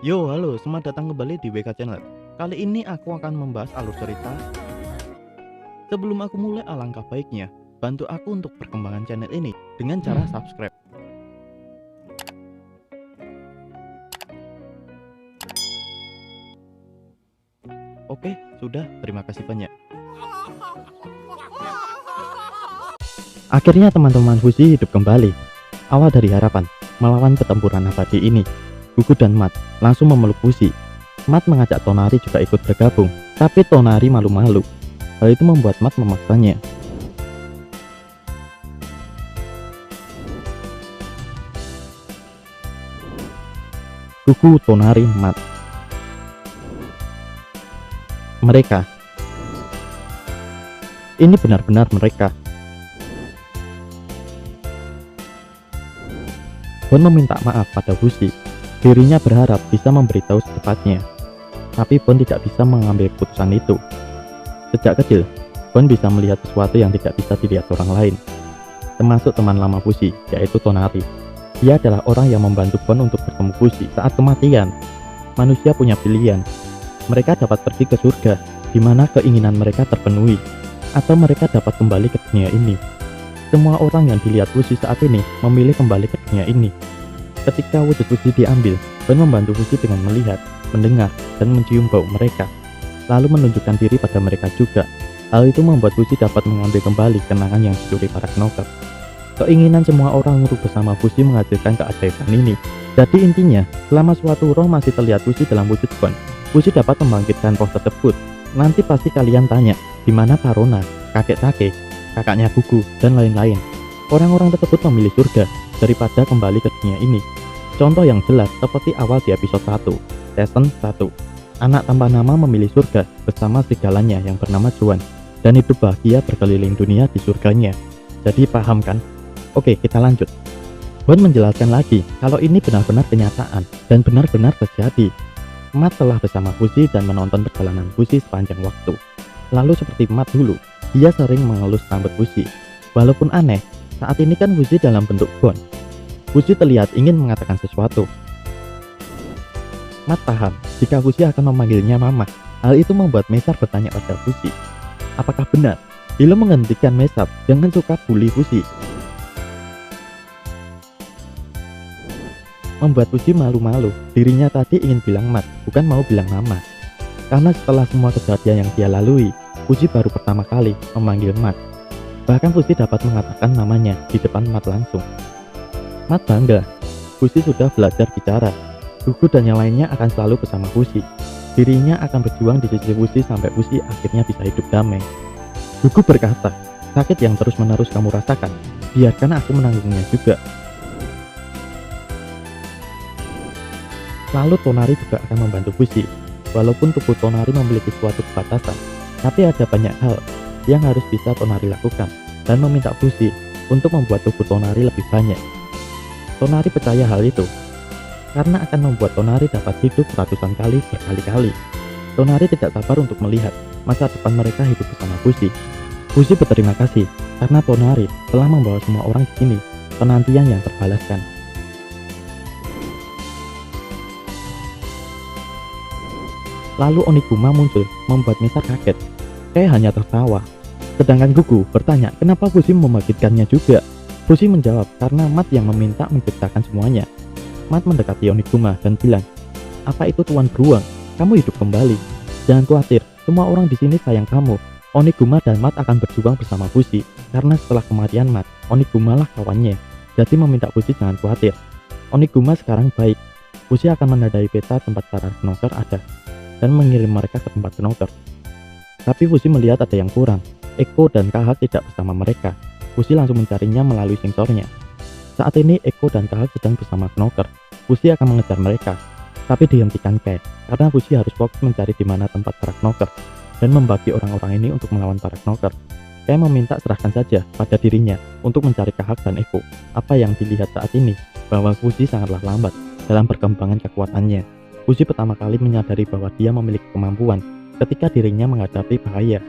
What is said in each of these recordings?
Yo, halo, selamat datang kembali di WK Channel. Kali ini aku akan membahas alur cerita. Sebelum aku mulai, alangkah baiknya bantu aku untuk perkembangan channel ini dengan cara subscribe. Oke, sudah, terima kasih banyak. Akhirnya teman-teman Fuzi hidup kembali. Awal dari harapan melawan pertempuran abadi ini. Gugu dan Mat langsung memeluk Fuzi. Mat mengajak Tonari juga ikut bergabung, tapi Tonari malu-malu. Hal itu membuat Mat memaksanya. Gugu, Tonari, Mat. Mereka. Ini benar-benar mereka. Bon meminta maaf pada Fuzi. Dirinya berharap bisa memberitahu secepatnya, tapi Bon tidak bisa mengambil keputusan itu. Sejak kecil, Bon bisa melihat sesuatu yang tidak bisa dilihat orang lain, termasuk teman lama Fuzi, yaitu Tonari. Dia adalah orang yang membantu Bon untuk bertemu Fuzi saat kematian. Manusia punya pilihan. Mereka dapat pergi ke surga, di mana keinginan mereka terpenuhi, atau mereka dapat kembali ke dunia ini. Semua orang yang dilihat Fuzi saat ini memilih kembali ke dunia ini. Ketika wujud Fuzi diambil, Bon membantu Fuzi dengan melihat, mendengar, dan mencium bau mereka, lalu menunjukkan diri pada mereka juga. Hal itu membuat Fuzi dapat mengambil kembali kenangan yang dicuri para knocker. Keinginan semua orang untuk bersama Fuzi menghasilkan keajaiban ini. Jadi intinya, selama suatu roh masih terlihat Fuzi dalam wujud Bon, Fuzi dapat membangkitkan roh tersebut. Nanti pasti kalian tanya, di mana Tarona, kakek Take, kakaknya Gugu, dan lain-lain. Orang-orang tersebut memilih surga daripada kembali ke dunia ini. Contoh yang jelas seperti awal di episode 1, season 1. Anak tanpa nama memilih surga bersama segalanya yang bernama Juan, dan hidup bahagia berkeliling dunia di surganya. Jadi paham kan? Oke, kita lanjut. Bon menjelaskan lagi kalau ini benar-benar kenyataan dan benar-benar terjadi. Mat telah bersama Fuzi dan menonton perjalanan Fuzi sepanjang waktu. Lalu seperti Mat dulu, dia sering mengelus rambut Fuzi. Walaupun aneh, saat ini kan Fuzi dalam bentuk Bon. Fuzi terlihat ingin mengatakan sesuatu. Mat paham jika Fuzi akan memanggilnya Mama. Hal itu membuat Mesar bertanya pada Fuzi, apakah benar Hilo menghentikan Mesar jangan suka bully Fuzi? Membuat Fuzi malu-malu. Dirinya tadi ingin bilang Mat, bukan mau bilang Mama. Karena setelah semua kejadian yang dia lalui, Fuzi baru pertama kali memanggil Mat. Bahkan Fuzi dapat mengatakan namanya di depan Mat langsung. Mat bangga, Fuzi sudah belajar bicara. Gugu dan yang lainnya akan selalu bersama Fuzi. Dirinya akan berjuang di sisi Fuzi sampai Fuzi akhirnya bisa hidup damai. Gugu berkata, sakit yang terus-menerus kamu rasakan, biarkan aku menanggungnya juga. Lalu Tonari juga akan membantu Fuzi. Walaupun tubuh Tonari memiliki suatu kebatasan, tapi ada banyak hal yang harus bisa Tonari lakukan, dan meminta Fuzi untuk membuat tubuh Tonari lebih banyak. Tonari percaya hal itu, karena akan membuat Tonari dapat hidup ratusan kali berkali-kali. Tonari tidak sabar untuk melihat masa depan mereka hidup bersama Fuzi. Fuzi berterima kasih, karena Tonari telah membawa semua orang di sini, penantian yang terbalaskan. Lalu Oniguma muncul, membuat Mesar kaget. Saya hanya tertawa. Sedangkan Gugu bertanya, kenapa Fuzi membangkitkannya juga? Fuzi menjawab, karena Mat yang meminta menciptakan semuanya. Mat mendekati Oniguma dan bilang, apa itu Tuan Beruang? Kamu hidup kembali. Jangan khawatir, semua orang di sini sayang kamu. Oniguma dan Mat akan berjuang bersama Fuzi, karena setelah kematian Mat, Oniguma lah kawannya. Jadi meminta Fuzi jangan khawatir. Oniguma sekarang baik. Fuzi akan menandai peta tempat para knocker ada, dan mengirim mereka ke tempat knocker. Tapi Fuzi melihat ada yang kurang. Eko dan Kahak tidak bersama mereka. Fuzi langsung mencarinya melalui sensornya. Saat ini Eko dan Kahak sedang bersama knocker. Fuzi akan mengejar mereka, tapi dihentikan Kai, karena Fuzi harus fokus mencari di mana tempat para knocker dan membagi orang-orang ini untuk melawan para knocker. Kai meminta serahkan saja pada dirinya untuk mencari Kahak dan Eko. Apa yang dilihat saat ini bahwa Fuzi sangatlah lambat dalam perkembangan kekuatannya. Fuzi pertama kali menyadari bahwa dia memiliki kemampuan ketika dirinya menghadapi bahaya.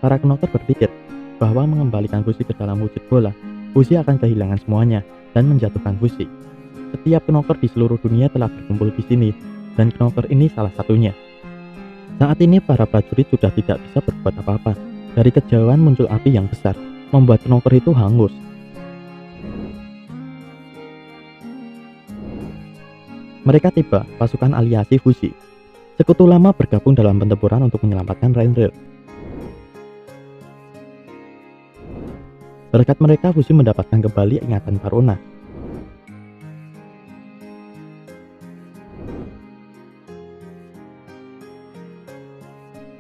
Para knocker berpikir bahwa mengembalikan Fuzi ke dalam wujud bola, Fuzi akan kehilangan semuanya dan menjatuhkan Fuzi. Setiap knocker di seluruh dunia telah berkumpul di sini dan Knocker ini salah satunya. Saat ini para prajurit sudah tidak bisa berbuat apa-apa. Dari kejauhan muncul api yang besar, membuat Knocker itu hangus. Mereka tiba, pasukan aliasi Fushi. Sekutu lama bergabung dalam pertempuran untuk menyelamatkan Reindeer. Berkat mereka, Fushi mendapatkan kembali ingatan Parona.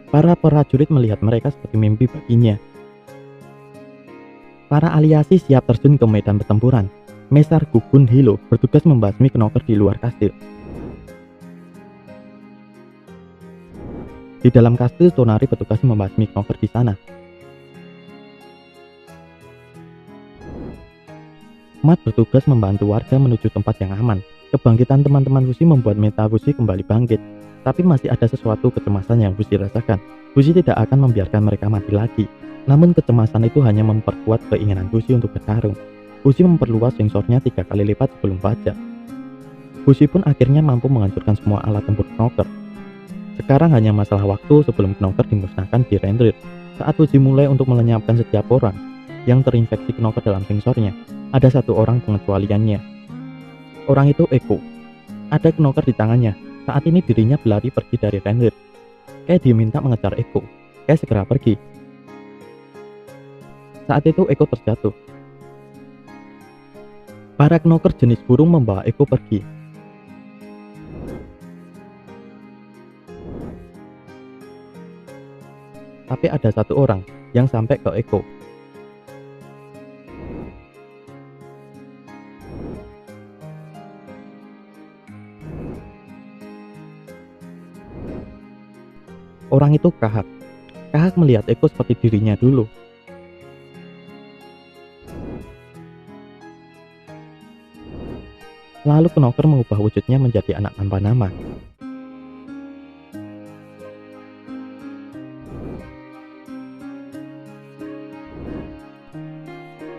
Para prajurit melihat mereka seperti mimpi baginya. Para aliasi siap terjun ke medan pertempuran. Mesar Gugun Hilo bertugas membasmi Knocker di luar kastil. Di dalam kastil, Tonari bertugas membasmi Knocker di sana. Mat bertugas membantu warga menuju tempat yang aman. Kebangkitan teman-teman Fushi membuat meta Fushi kembali bangkit. Tapi masih ada sesuatu kecemasan yang Fushi rasakan. Fushi tidak akan membiarkan mereka mati lagi. Namun kecemasan itu hanya memperkuat keinginan Fushi untuk bertarung. Fushi memperluas sensornya 3 kali lipat sebelum fajar. Fushi pun akhirnya mampu menghancurkan semua alat tempur Knocker. Sekarang hanya masalah waktu sebelum Knocker dimusnahkan di Reindeer. Saat Fushi mulai untuk melenyapkan setiap orang yang terinfeksi Knocker dalam sensornya, ada satu orang pengecualiannya. Orang itu Eko. Ada Knocker di tangannya. Saat ini dirinya berlari pergi dari Reindeer. Kei diminta mengejar Eko. Kei segera pergi. Saat itu Eko terjatuh. Para Knocker jenis burung membawa Eko pergi. Tapi ada satu orang yang sampai ke Eko. Orang itu Kahak. Kahak melihat Eko seperti dirinya dulu. Lalu Knocker mengubah wujudnya menjadi anak tanpa nama.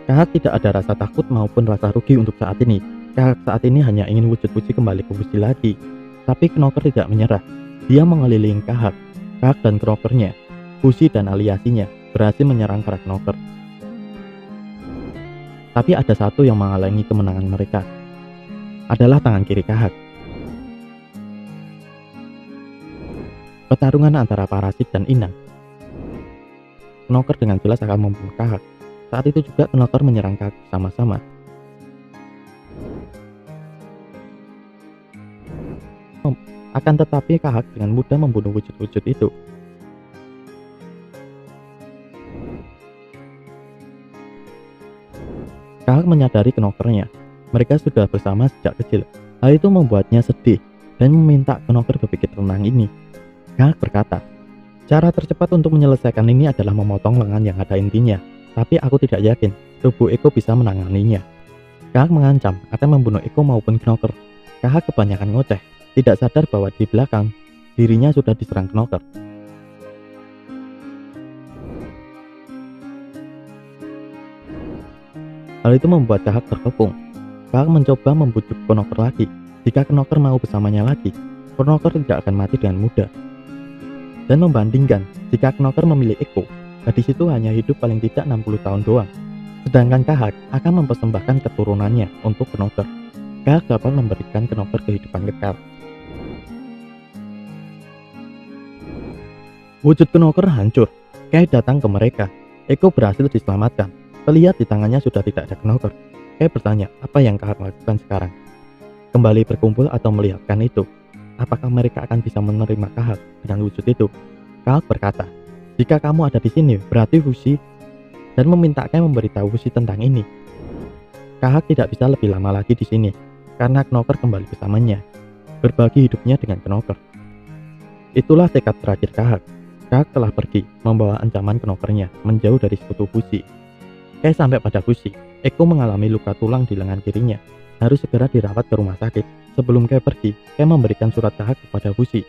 Kahak tidak ada rasa takut maupun rasa rugi untuk saat ini. Kahak saat ini hanya ingin wujud Fushi kembali ke Fushi lagi. Tapi Knocker tidak menyerah. Dia mengelilingi Kahak. Kahak dan Knockernya, Fushi dan aliasinya berhasil menyerang para Knocker. Tapi ada satu yang menghalangi kemenangan mereka. Adalah tangan kiri Kahak. Pertarungan antara parasit dan inang. Knocker dengan jelas akan membunuh Kahak. Saat itu juga Knocker menyerang Kahak sama-sama. Akan tetapi Kahak dengan mudah membunuh wujud-wujud itu. Kahak menyadari Knockernya. Mereka sudah bersama sejak kecil. Hal itu membuatnya sedih dan meminta Knocker berpikir tenang ini. Kahak berkata, cara tercepat untuk menyelesaikan ini adalah memotong lengan yang ada intinya. Tapi aku tidak yakin tubuh Eko bisa menanganinya. Kahak mengancam akan membunuh Eko maupun Knocker. Kahak kebanyakan ngoceh, tidak sadar bahwa di belakang dirinya sudah diserang Knocker. Hal itu membuat Kahak terkepung. Kahak mencoba membujuk Knocker lagi. Jika Knocker mau bersamanya lagi, Knocker tidak akan mati dengan mudah. Dan membandingkan, jika Knocker memilih Eko, gadis itu hanya hidup paling tidak 60 tahun doang. Sedangkan Kahak akan mempersembahkan keturunannya untuk Knocker. Kahak dapat memberikan Knocker kehidupan kekal. Wujud Knocker hancur. Kei datang ke mereka. Eko berhasil diselamatkan. Terlihat di tangannya sudah tidak ada Knocker. Kei bertanya, apa yang Kahak lakukan sekarang? Kembali berkumpul atau melihatkan itu? Apakah mereka akan bisa menerima Kahak dengan wujud itu? Kahak berkata, jika kamu ada di sini, berarti Fushi, dan meminta Kei memberitahu Fushi tentang ini. Kahak tidak bisa lebih lama lagi di sini, karena Knocker kembali bersamanya, berbagi hidupnya dengan Knocker. Itulah tekad terakhir Kahak. Kahak telah pergi, membawa ancaman Knockernya menjauh dari sekutu Fushi. Kei sampai pada Fushi. Eko mengalami luka tulang di lengan kirinya, harus segera dirawat ke rumah sakit. Sebelum Kei pergi, Kei memberikan surat Kahak kepada Fushi.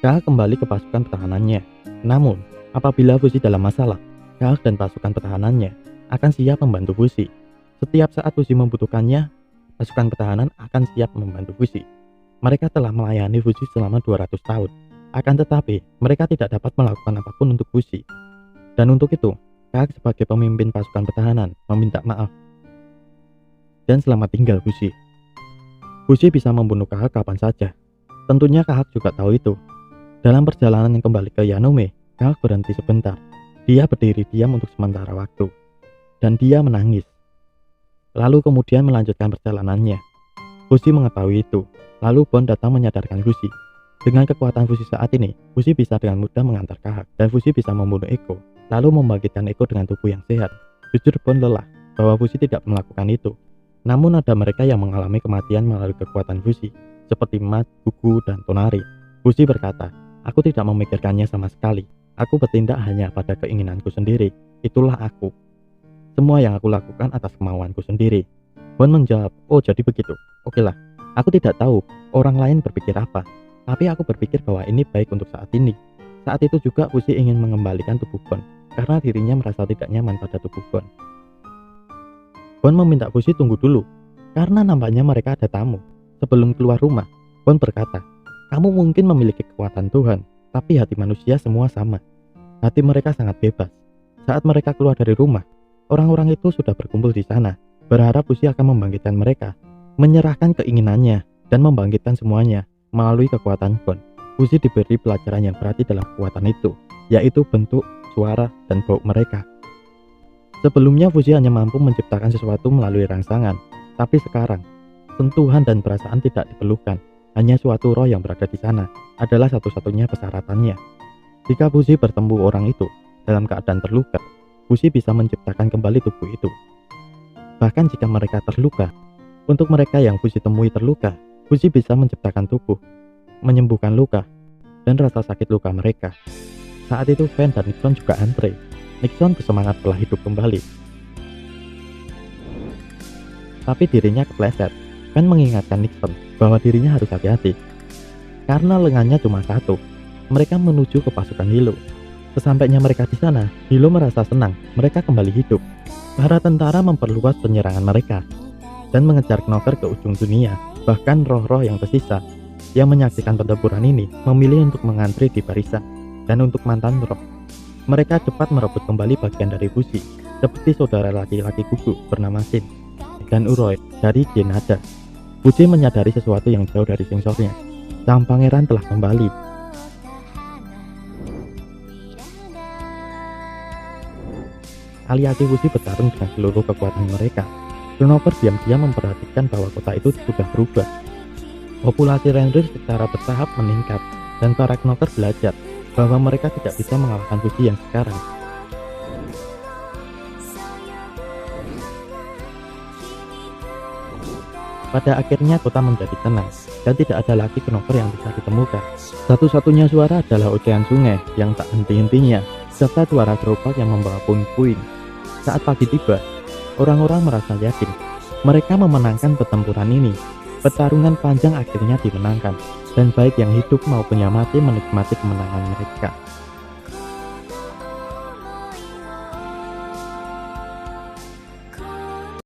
Kahak kembali ke pasukan pertahanannya. Namun, apabila Fushi dalam masalah, Kahak dan pasukan pertahanannya akan siap membantu Fushi. Setiap saat Fushi membutuhkannya, pasukan pertahanan akan siap membantu Fushi. Mereka telah melayani Fushi selama 200 tahun. Akan tetapi, mereka tidak dapat melakukan apapun untuk Fushi. Dan untuk itu, Kahak sebagai pemimpin pasukan pertahanan meminta maaf. Dan selamat tinggal Fushi. Fushi bisa membunuh Kahak kapan saja. Tentunya Kahak juga tahu itu. Dalam perjalanan yang kembali ke Yanome, Kahak berhenti sebentar. Dia berdiri diam untuk sementara waktu. Dan dia menangis. Lalu kemudian melanjutkan perjalanannya. Fushi mengetahui itu. Lalu Bon datang menyadarkan Fushi. Dengan kekuatan Fushi saat ini, Fushi bisa dengan mudah mengantar Kahak. Dan Fushi bisa membunuh Eko. Lalu membangkitkan Eko dengan tubuh yang sehat. Jujur Bon lelah bahwa Fushi tidak melakukan itu. Namun ada mereka yang mengalami kematian melalui kekuatan Fushi. Seperti Mat, Gugu, dan Tonari. Fushi berkata, aku tidak memikirkannya sama sekali. Aku bertindak hanya pada keinginanku sendiri. Itulah aku. Semua yang aku lakukan atas kemauanku sendiri. Bon menjawab, oh jadi begitu. Okelah. Aku tidak tahu orang lain berpikir apa, tapi aku berpikir bahwa ini baik untuk saat ini. Saat itu juga Fushi ingin mengembalikan tubuh Bon, karena dirinya merasa tidak nyaman pada tubuh Bon. Bon meminta Fushi tunggu dulu, karena nampaknya mereka ada tamu. Sebelum keluar rumah, Bon berkata, kamu mungkin memiliki kekuatan Tuhan, tapi hati manusia semua sama. Hati mereka sangat bebas. Saat mereka keluar dari rumah, orang-orang itu sudah berkumpul di sana, berharap Fushi akan membangkitkan mereka, menyerahkan keinginannya, dan membangkitkan semuanya melalui kekuatan Bon. Fushi diberi pelajaran yang berarti dalam kekuatan itu, yaitu bentuk, suara, dan bau mereka. Sebelumnya Fushi hanya mampu menciptakan sesuatu melalui rangsangan, tapi sekarang, sentuhan dan perasaan tidak diperlukan. Hanya suatu roh yang berada di sana adalah satu-satunya persyaratannya. Jika Fushi bertemu orang itu dalam keadaan terluka, Fushi bisa menciptakan kembali tubuh itu. Bahkan jika mereka terluka, untuk mereka yang Fushi temui terluka, Fushi bisa menciptakan tubuh, menyembuhkan luka, dan rasa sakit luka mereka. Saat itu Fen dan Nixon juga antre. Nixon bersemangat telah hidup kembali. Tapi dirinya kepleset. Fen mengingatkan Nixon bahwa dirinya harus hati-hati. Karena lengannya cuma satu, mereka menuju ke pasukan Hilo. Sesampainya mereka di sana, Hilo merasa senang mereka kembali hidup. Para tentara memperluas penyerangan mereka dan mengejar Knocker ke ujung dunia. Bahkan roh-roh yang tersisa yang menyaksikan pertempuran ini memilih untuk mengantri di barisan. Dan untuk mantan roh, mereka cepat merebut kembali bagian dari Fushi, seperti saudara laki-laki Gugu bernama Shin dan Uroi dari Genada. Fushi menyadari sesuatu yang jauh dari sensornya. Sang pangeran telah kembali. Ali-Ali Fushi bertarung dengan seluruh kekuatan mereka. Knocker diam-diam memperhatikan bahwa kota itu sudah berubah. Populasi Renrir secara bertahap meningkat, dan para Knocker belajar bahwa mereka tidak bisa mengalahkan Fushi yang sekarang. Pada akhirnya kota menjadi tenang, dan tidak ada lagi Knocker yang bisa ditemukan. Satu-satunya suara adalah ocehan sungai yang tak henti-hentinya, serta suara gerobak yang membawa puing-puing. Saat pagi tiba, orang-orang merasa yakin mereka memenangkan pertempuran ini. Pertarungan panjang akhirnya dimenangkan, dan baik yang hidup maupun yang mati menikmati kemenangan mereka.